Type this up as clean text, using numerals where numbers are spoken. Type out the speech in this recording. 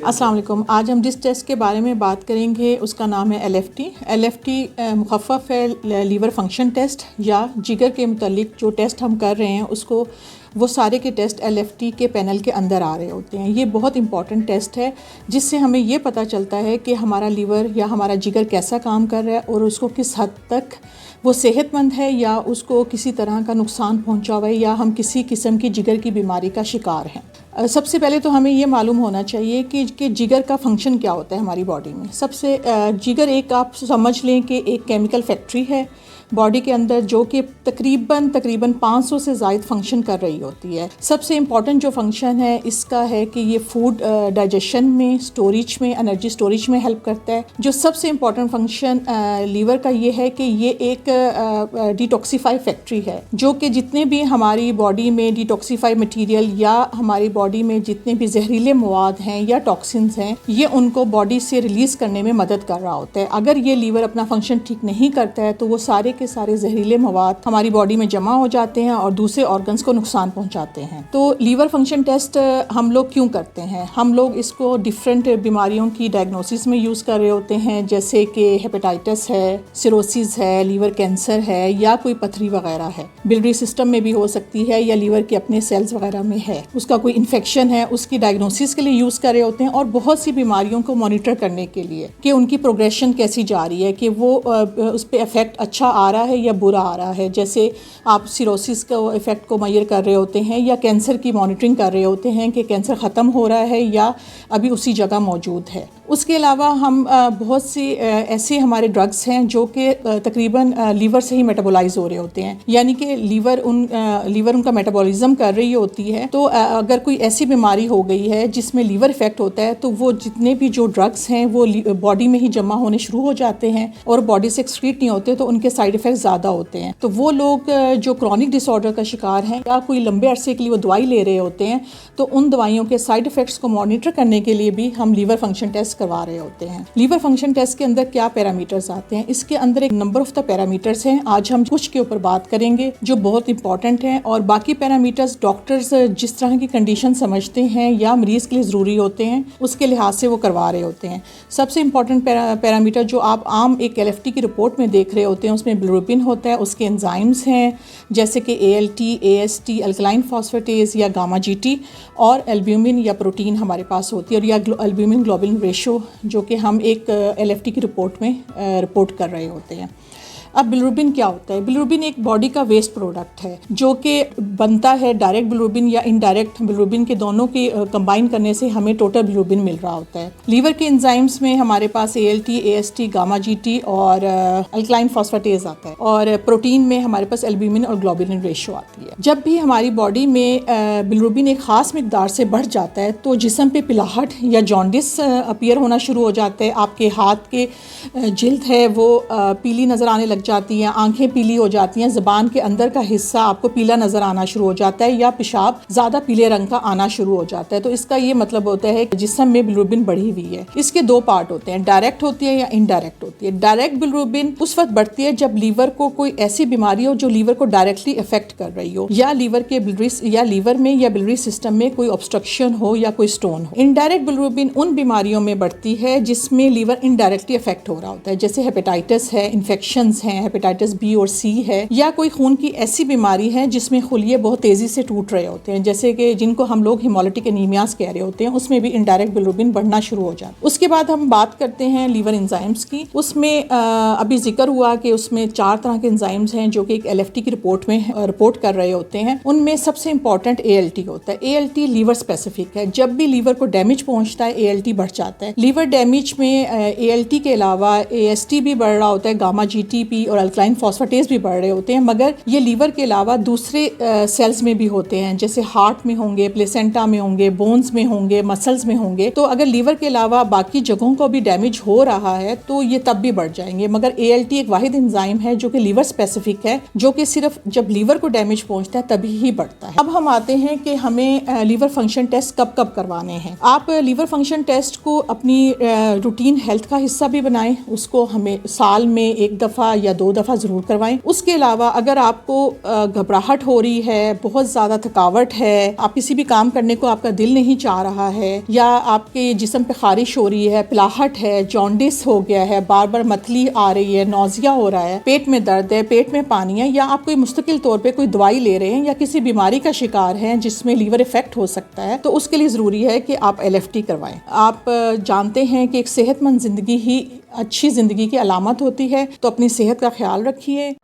अस्सलाम वालेकुम। आज हम जिस टेस्ट के बारे में बात करेंगे उसका नाम है LFT। LFT मुखफ़फ़ है लीवर फंक्शन टेस्ट, या जिगर के मुतल्लिक जो टेस्ट हम कर रहे हैं उसको, वो सारे के टेस्ट LFT के पैनल के अंदर आ रहे होते हैं। ये बहुत इंपॉर्टेंट टेस्ट है जिससे हमें ये पता चलता है कि हमारा लीवर या हमारा जिगर कैसा काम कर रहा है और उसको किस हद तक वो सेहतमंद है या उसको किसी तरह का नुकसान पहुंचा हुआ है या हम किसी किस्म की जिगर की बीमारी का शिकार हैं। सबसे पहले तो हमें ये मालूम होना चाहिए कि जिगर का फंक्शन क्या होता है हमारी बॉडी में। जिगर एक आप समझ लें कि एक केमिकल फैक्ट्री है बॉडी के अंदर, जो कि तकरीबन 500 से ज़ायद फंक्शन कर रही होती है। सबसे इम्पॉर्टेंट जो फंक्शन है इसका है कि ये फूड डाइजेशन में, स्टोरेज में, एनर्जी स्टोरेज में हेल्प करता है। जो सबसे इम्पॉर्टेंट फंक्शन लीवर का ये है कि ये एक डिटॉक्सीफाई फैक्ट्री है, जो कि जितने भी हमारी बॉडी में डिटॉक्सीफाई मटीरियल या हमारी बॉडी में जितने भी जहरीले मवाद हैं या टॉक्सिन्स हैं, ये उनको बॉडी से रिलीज़ करने में मदद कर रहा होता है। अगर ये लीवर अपना फंक्शन ठीक नहीं करता है तो वो सारे के सारे जहरीले मवाद हमारी बॉडी में जमा हो जाते हैं और दूसरे ऑर्गन्स को नुकसान पहुंचाते हैं। तो लीवर फंक्शन टेस्ट हम लोग क्यों करते हैं? हम लोग इसको डिफरेंट बीमारियों की डायग्नोसिस में यूज़ कर रहे होते हैं, जैसे कि हेपेटाइटिस है, सिरोसिस है, लीवर कैंसर है या कोई पथरी वगैरह है। बिलियरी सिस्टम में भी हो सकती है या लीवर के अपने सेल्स वगैरह में है, उसका कोई इन्फेक्शन है, उसकी डायग्नोसिस के लिए यूज़ कर रहे होते हैं। और बहुत सी बीमारियों को मॉनिटर करने के लिए कि उनकी प्रोग्रेशन कैसी जा रही है, कि वो उस पर इफेक्ट अच्छा आ रहा है या बुरा आ रहा है। जैसे आप सिरोसिस का इफ़ेक्ट को मेजर कर रहे होते हैं या कैंसर की मॉनिटरिंग कर रहे होते हैं कि कैंसर ख़त्म हो रहा है या अभी उसी जगह मौजूद है। उसके अलावा हम बहुत सी ऐसे हमारे ड्रग्स हैं जो कि तकरीबन लीवर से ही मेटाबोलाइज हो रहे होते हैं, यानी कि लीवर उनका मेटाबॉलिज्म कर रही होती है। तो अगर कोई ऐसी बीमारी हो गई है जिसमें लीवर इफेक्ट होता है तो वो जितने भी जो ड्रग्स हैं वो बॉडी में ही जमा होने शुरू हो जाते हैं और बॉडी से एक्सक्रीट नहीं होते, तो उनके साइड इफ़ेक्ट ज़्यादा होते हैं। तो वो लोग जो क्रॉनिक डिसऑर्डर का शिकार हैं या कोई लंबे अरसे के लिए वो दवाई ले रहे होते हैं, तो उन दवाइयों के साइड इफ़ेक्ट्स को मॉनिटर करने के लिए भी हम लीवर फंक्शन टेस्ट करवा रहे होते हैं। लीवर फंक्शन टेस्ट के अंदर क्या पैरामीटर्स आते हैं? इसके अंदर एक नंबर ऑफ द पैरामीटर्स हैं। आज हम कुछ के ऊपर बात करेंगे जो बहुत इंपॉर्टेंट हैं, और बाकी पैरामीटर्स डॉक्टर्स जिस तरह की कंडीशन समझते हैं या मरीज़ के लिए ज़रूरी होते हैं उसके लिहाज से वो करवा रहे होते हैं। सबसे इंपॉर्टेंट पैरामीटर जो आप आम एक LFT की रिपोर्ट में देख रहे होते हैं उसमें बिलिरुबिन होता है, उसके एंजाइम्स हैं जैसे कि ALT, AST, अल्कलाइन फॉस्फेटेज या गामा GT, और एल्ब्यूमिन या प्रोटीन हमारे पास होती है, और या एल्ब्यूमिन ग्लोबुलिन रेशो जो कि हम एक LFT की रिपोर्ट में रिपोर्ट कर रहे होते हैं। अब बिलिरुबिन क्या होता है? बिलिरुबिन एक बॉडी का वेस्ट प्रोडक्ट है जो कि बनता है डायरेक्ट बिलिरुबिन या इनडायरेक्ट बिलिरुबिन के, दोनों के कंबाइन करने से हमें टोटल बिलिरुबिन मिल रहा होता है। लीवर के एंजाइम्स में हमारे पास ALT, AST, गामा GT और अल्कलाइन फॉस्फेटेज आता है, और प्रोटीन में हमारे पास एल्ब्यूमिन और ग्लोबुलिन रेशो आती है। जब भी हमारी बॉडी में बिलिरुबिन एक ख़ास मिकदार से बढ़ जाता है तो जिस्म पे पिलाहट या जॉन्डिस अपीयर होना शुरू हो जाता है। आपके हाथ के जिल्द है वो पीली नज़र आने लग जाती हैं, आंखें पीली हो जाती हैं, ज़बान के अंदर का हिस्सा आपको पीला नज़र आना शुरू हो जाता है, या पेशाब ज़्यादा पीले रंग का आना शुरू हो जाता है। तो इसका ये मतलब होता है कि जिस्म में बिलिरुबिन बढ़ी हुई है। इसके दो पार्ट होते हैं, डायरेक्ट होती है या इनडायरेक्ट होती है। डायरेक्ट बिलिरुबिन उस वक्त बढ़ती है जब लीवर को कोई ऐसी बीमारी हो जो लीवर को डायरेक्टली इफेक्ट कर रही हो, या लीवर में या बिलियरी सिस्टम में कोई ऑब्स्ट्रक्शन हो या कोई स्टोन हो। इनडायरेक्ट बिलिरुबिन उन बीमारियों में बढ़ती है जिसमें लीवर इनडायरेक्टली इफेक्ट हो रहा होता है, जैसे हेपेटाइटिस है, इन्फेक्शंस हैं, हेपेटाइटिस B और C है, या कोई खून की ऐसी बीमारी है जिसमें खुलिये बहुत तेजी से टूट रहे होते हैं, जैसे कि जिनको हम लोग हिमोलिटिक एनीमियास कह रहे होते हैं, उसमें भी इनडायरेक्ट बिलिरुबिन बढ़ना शुरू हो जाता है। उसके बाद हम बात करते हैं लीवर एंजाइम्स की। उसमें अभी जिक्र हुआ कि उसमें 4 तरह के एंजाइम्स हैं जो कि एक LFT की रिपोर्ट में रिपोर्ट कर रहे होते हैं। उनमें सबसे इंपॉर्टेंट ALT होता है। ALT लीवर स्पेसिफिक है। जब भी लीवर को डैमेज पहुंचता है ALT बढ़ जाता है। लीवर डैमेज में ALT के अलावा AST भी बढ़ रहा होता है, गामा GT और अल्कलाइन फॉस्फेटेज भी बढ़ रहे होते हैं, मगर ये लीवर के अलावा दूसरे सेल्स में भी होते हैं, जैसे हार्ट में होंगे, प्लेसेंटा में होंगे, बोन्स में होंगे, मसल्स में होंगे। तो अगर लीवर के अलावा बाकी जगहों को भी डैमेज हो रहा है तो ये तब भी बढ़ जाएंगे। मगर ALT एक वाहिद एंजाइम है जो कि लीवर स्पेसिफिक है, जो कि सिर्फ जब लीवर को डैमेज पहुंचता है तभी ही बढ़ता है। अब हम आते हैं कि हमें लीवर फंक्शन टेस्ट कब कब करवाने हैं। आप लीवर फंक्शन टेस्ट को अपनी रूटीन हेल्थ का हिस्सा भी बनाएं। उसको हमें साल में 1 दफ़ा या या 2 दफ़ा ज़रूर करवाएं। उसके अलावा अगर आपको घबराहट हो रही है, बहुत ज़्यादा थकावट है, आप किसी भी काम करने को आपका दिल नहीं चाह रहा है, या आपके जिस्म पे खारिश हो रही है, पिलाहट है, जॉन्डिस हो गया है, बार बार मतली आ रही है, नौजिया हो रहा है, पेट में दर्द है, पेट में पानी है, या आप कोई मुस्तकिल तौर पे कोई दवाई ले रहे हैं या किसी बीमारी का शिकार हैं जिसमें लीवर इफेक्ट हो सकता है, तो उसके लिए ज़रूरी है कि आप LFT करवाएं। आप जानते हैं कि एक सेहतमंद ज़िंदगी ही अच्छी ज़िंदगी की अलामत होती है, तो अपनी सेहत का ख्याल रखिए।